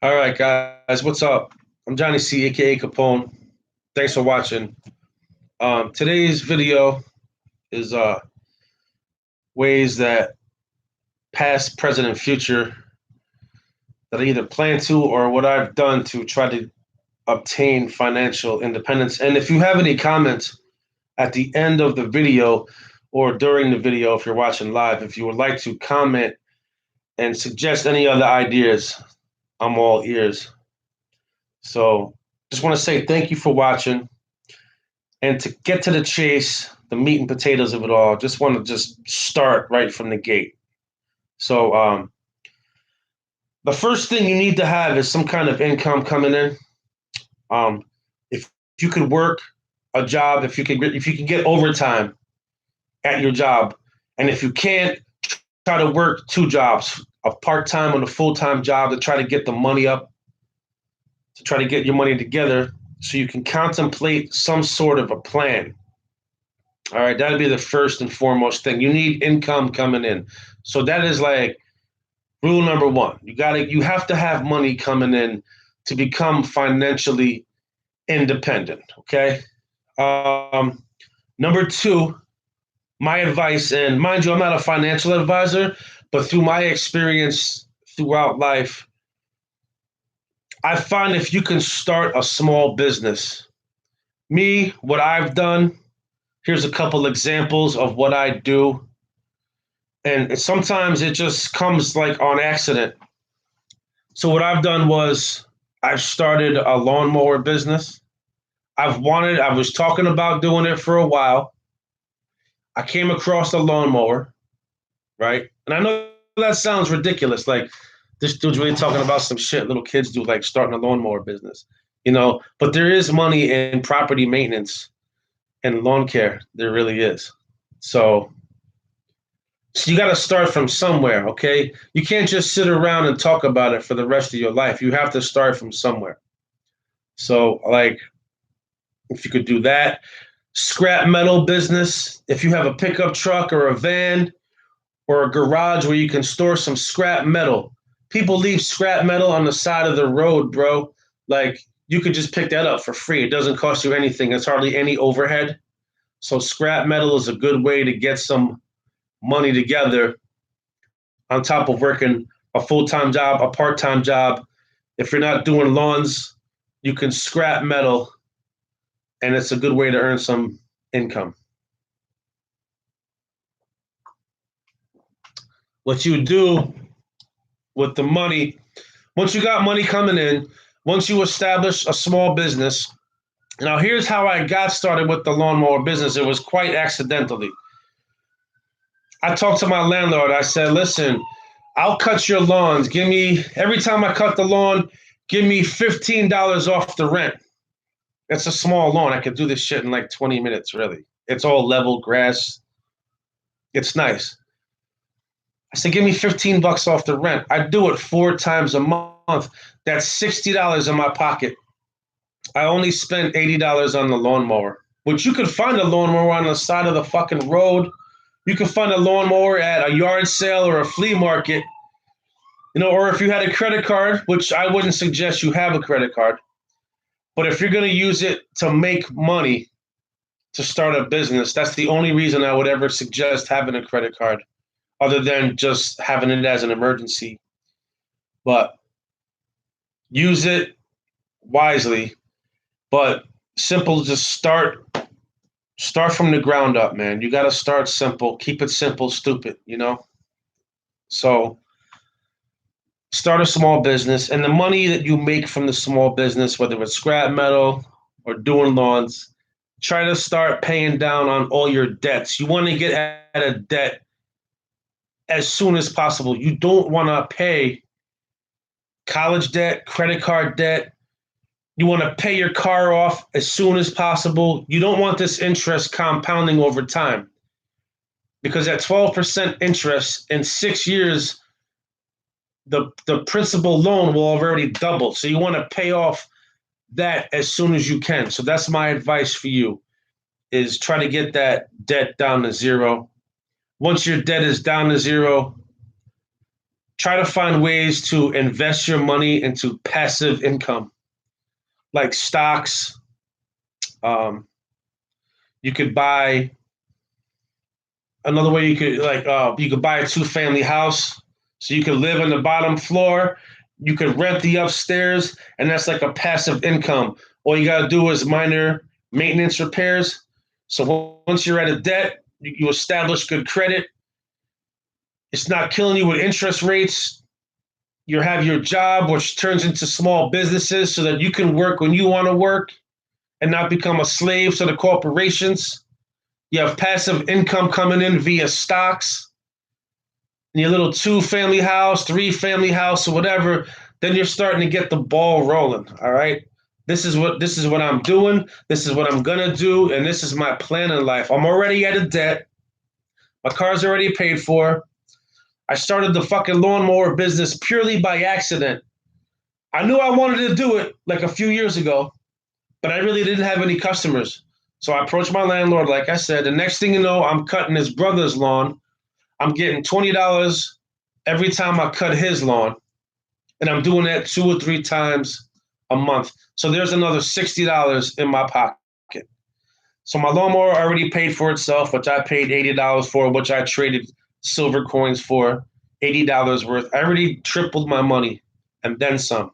All right, guys, what's up? I'm Johnny C, aka Capone. Thanks for watching. Today's video is ways that past, present, and future that I either plan to or what I've done to try to obtain financial independence. And if you have any comments at the end of the video or during the video, if you're watching live, if you would like to comment and suggest any other ideas, I'm all ears. So just want to say thank you for watching. And to get to the chase, the meat and potatoes of it all, just want to just start right from the gate. So the first thing you need to have is some kind of income coming in. If you could work a job, if you can get overtime at your job, and if you can't, try to work two jobs, a part-time and a full-time job to try to get the money up, to try to get your money together so you can contemplate some sort of a plan. All right, that'd be the first and foremost thing. You need income coming in. So that is like rule number one. You have to have money coming in to become financially independent. Okay. Number two, my advice, and mind you, I'm not a financial advisor, but through my experience throughout life, I find if you can start a small business, what I've done, here's a couple examples of what I do. And sometimes it just comes like on accident. So what I've done was I've started a lawnmower business. I was talking about doing it for a while. I came across a lawnmower, right? And I know that sounds ridiculous. Like this dude's really talking about some shit little kids do, like starting a lawnmower business, but there is money in property maintenance and lawn care. There really is. So you got to start from somewhere, okay? You can't just sit around and talk about it for the rest of your life. You have to start from somewhere. So, like, if you could do that, scrap metal business, if you have a pickup truck or a van or a garage where you can store some scrap metal, people leave scrap metal on the side of the road, bro. Like, you could just pick that up for free. It doesn't cost you anything. It's hardly any overhead. So scrap metal is a good way to get some money together on top of working a full-time job, a part-time job. If you're not doing lawns, you can scrap metal, and it's a good way to earn some income. What you do with the money, once you got money coming in, once you establish a small business. Now, here's how I got started with the lawnmower business. It was quite accidentally. I talked to my landlord. I said, listen, I'll cut your lawns. Every time I cut the lawn, give me $15 off the rent. It's a small lawn. I could do this shit in like 20 minutes, really. It's all level grass. It's nice. I said, give me $15 off the rent. I do it 4 times a month. That's $60 in my pocket. I only spent $80 on the lawnmower, which you could find a lawnmower on the side of the fucking road. You can find a lawnmower at a yard sale or a flea market, or if you had a credit card, which I wouldn't suggest you have a credit card. But if you're going to use it to make money to start a business, that's the only reason I would ever suggest having a credit card, other than just having it as an emergency. But use it wisely. But simple, just start from the ground up, man. You got to start simple. Keep it simple, stupid, So start a small business, and the money that you make from the small business, whether it's scrap metal or doing lawns, try to start paying down on all your debts. You want to get out of debt as soon as possible. You don't want to pay college debt, credit card debt. You want to pay your car off as soon as possible. You don't want this interest compounding over time, because at 12% interest in 6 years, the principal loan will already double. So you want to pay off that as soon as you can. So that's my advice for you, is try to get that debt down to zero. Once your debt is down to zero, try to find ways to invest your money into passive income, like stocks. Um, you could buy another way. You could buy a 2-family house, so you could live on the bottom floor. You could rent the upstairs, and that's like a passive income. All you gotta do is minor maintenance repairs. So once you're out of debt, you establish good credit. It's not killing you with interest rates. You have your job, which turns into small businesses so that you can work when you want to work and not become a slave to the corporations. You have passive income coming in via stocks. In your little 2-family house, 3-family house, or whatever, then you're starting to get the ball rolling. All right. This is what I'm doing. This is what I'm gonna do, and this is my plan in life. I'm already out of debt. My car's already paid for. I started the fucking lawnmower business purely by accident. I knew I wanted to do it like a few years ago, but I really didn't have any customers. So I approached my landlord, like I said. The next thing you know, I'm cutting his brother's lawn. I'm getting $20 every time I cut his lawn. And I'm doing that 2 or 3 times a month. So there's another $60 in my pocket. So my lawnmower already paid for itself, which I paid $80 for, which I traded silver coins for, $80 worth. I already tripled my money and then some.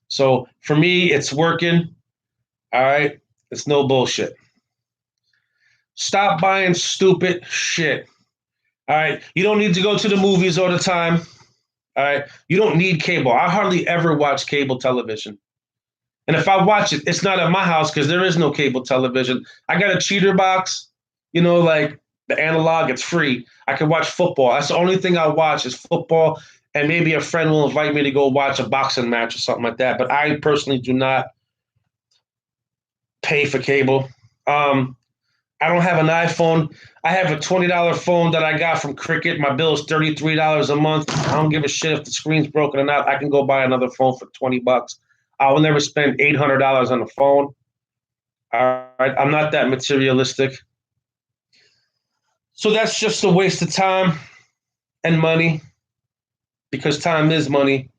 So for me, it's working. All right. It's no bullshit. Stop buying stupid shit. All right. You don't need to go to the movies all the time. All right. You don't need cable. I hardly ever watch cable television. And if I watch it, it's not at my house because there is no cable television. I got a cheater box, like the analog, it's free. I can watch football. That's the only thing I watch is football. And maybe a friend will invite me to go watch a boxing match or something like that. But I personally do not pay for cable. I don't have an iPhone. I have a $20 phone that I got from Cricket. My bill is $33 a month. I don't give a shit if the screen's broken or not. I can go buy another phone for $20. I will never spend $800 on a phone. All right, I'm not that materialistic. So that's just a waste of time and money because time is money.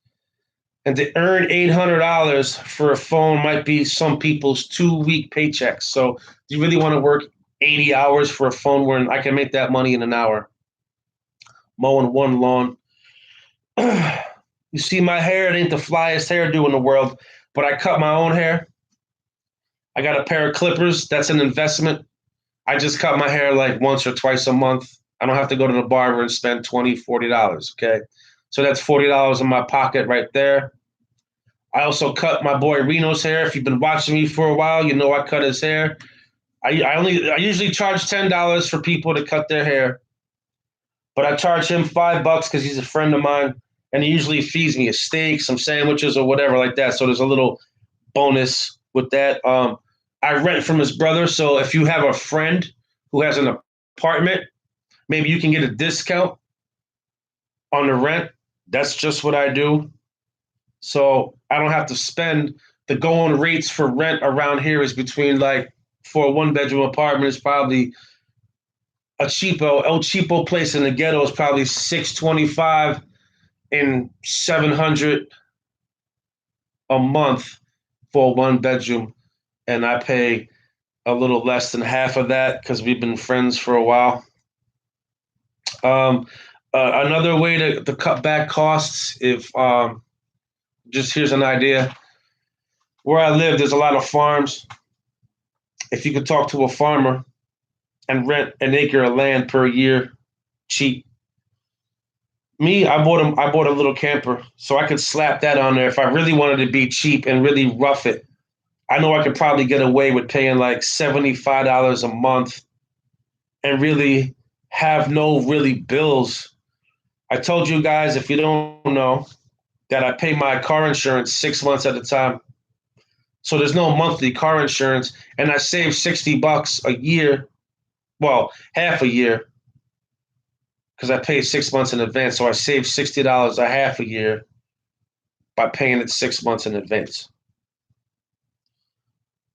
And to earn $800 for a phone might be some people's 2-week paychecks. So do you really want to work 80 hours for a phone when I can make that money in an hour? Mowing one lawn. You see my hair, it ain't the flyest hairdo in the world, but I cut my own hair. I got a pair of clippers. That's an investment. I just cut my hair like once or twice a month. I don't have to go to the barber and spend $20, $40, okay? So that's $40 in my pocket right there. I also cut my boy Reno's hair. If you've been watching me for a while, you know I cut his hair. I usually charge $10 for people to cut their hair, but I charge him $5 because he's a friend of mine, and he usually feeds me a steak, some sandwiches, or whatever like that. So there's a little bonus with that. I rent from his brother, so if you have a friend who has an apartment, maybe you can get a discount on the rent. That's just what I do. So I don't have to spend. The going rates for rent around here is between for a 1-bedroom apartment is probably El Cheapo place in the ghetto is probably $625 and $700 a month for a 1-bedroom. And I pay a little less than half of that because we've been friends for a while. Another way to cut back costs, if just here's an idea. Where I live, there's a lot of farms. If you could talk to a farmer and rent an acre of land per year, cheap. Me, I bought a little camper, so I could slap that on there if I really wanted to be cheap and really rough it. I know I could probably get away with paying like $75 a month and really have no really bills. I told you guys, if you don't know, that I pay my car insurance 6 months at a time. So there's no monthly car insurance, and I save $60 a year, well, half a year, because I pay 6 months in advance. So I save $60 a half a year by paying it 6 months in advance.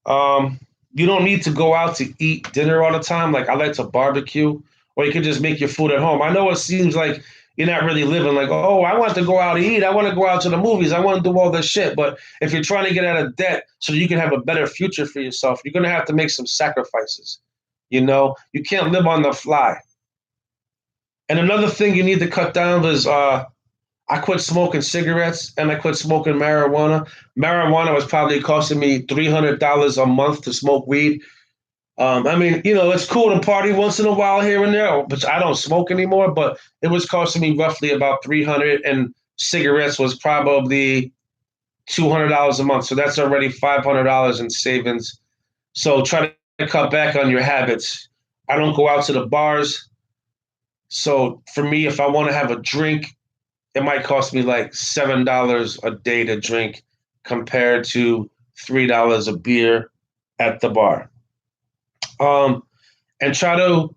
You don't need to go out to eat dinner all the time. Like I like to barbecue, or you can just make your food at home. I know it seems like, you're not really living like, oh, I want to go out and eat. I want to go out to the movies. I want to do all this shit. But if you're trying to get out of debt so you can have a better future for yourself, you're going to have to make some sacrifices. You know, you can't live on the fly. And another thing you need to cut down is I quit smoking cigarettes and I quit smoking marijuana. Marijuana was probably costing me $300 a month to smoke weed. I mean, you know, it's cool to party once in a while here and there, but I don't smoke anymore. But it was costing me roughly about 300, and cigarettes was probably $200 a month. So that's already $500 in savings. So try to cut back on your habits. I don't go out to the bars. So for me, if I want to have a drink, it might cost me like $7 a day to drink compared to $3 a beer at the bar. And try to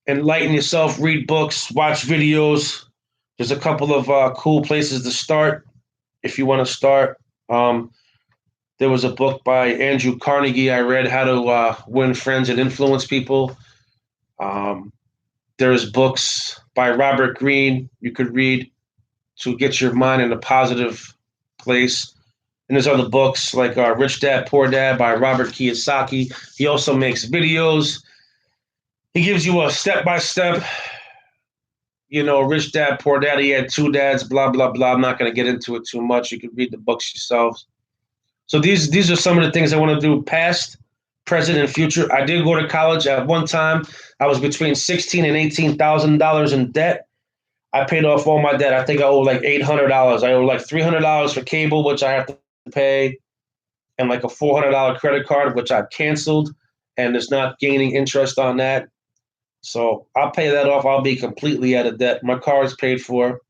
enlighten yourself, read books, watch videos. There's a couple of cool places to start if you want to start. There was a book by Andrew Carnegie I read, How to Win Friends and Influence People. There's books by Robert Greene you could read to get your mind in a positive place. And there's other books like Rich Dad, Poor Dad by Robert Kiyosaki. He also makes videos. He gives you a step-by-step, you know, Rich Dad, Poor Dad. He had two dads, blah, blah, blah. I'm not going to get into it too much. You can read the books yourselves. So these are some of the things I want to do past, present, and future. I did go to college at one time. I was between $16,000 and $18,000 in debt. I paid off all my debt. I think I owe like $800. I owe like $300 for cable, which I have to pay, and like a $400 credit card, which I've canceled, and it's not gaining interest on that. So I'll pay that off. I'll be completely out of debt. My car is paid for.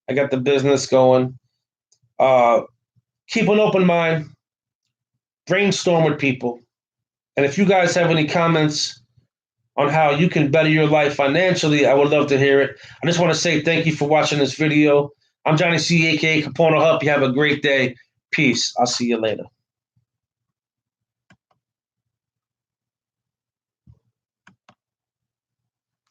I got the business going. Keep an open mind. Brainstorm with people. And if you guys have any comments on how you can better your life financially, I would love to hear it. I just want to say thank you for watching this video. I'm Johnny C, aka Capone Hup. You have a great day. Peace. I'll see you later.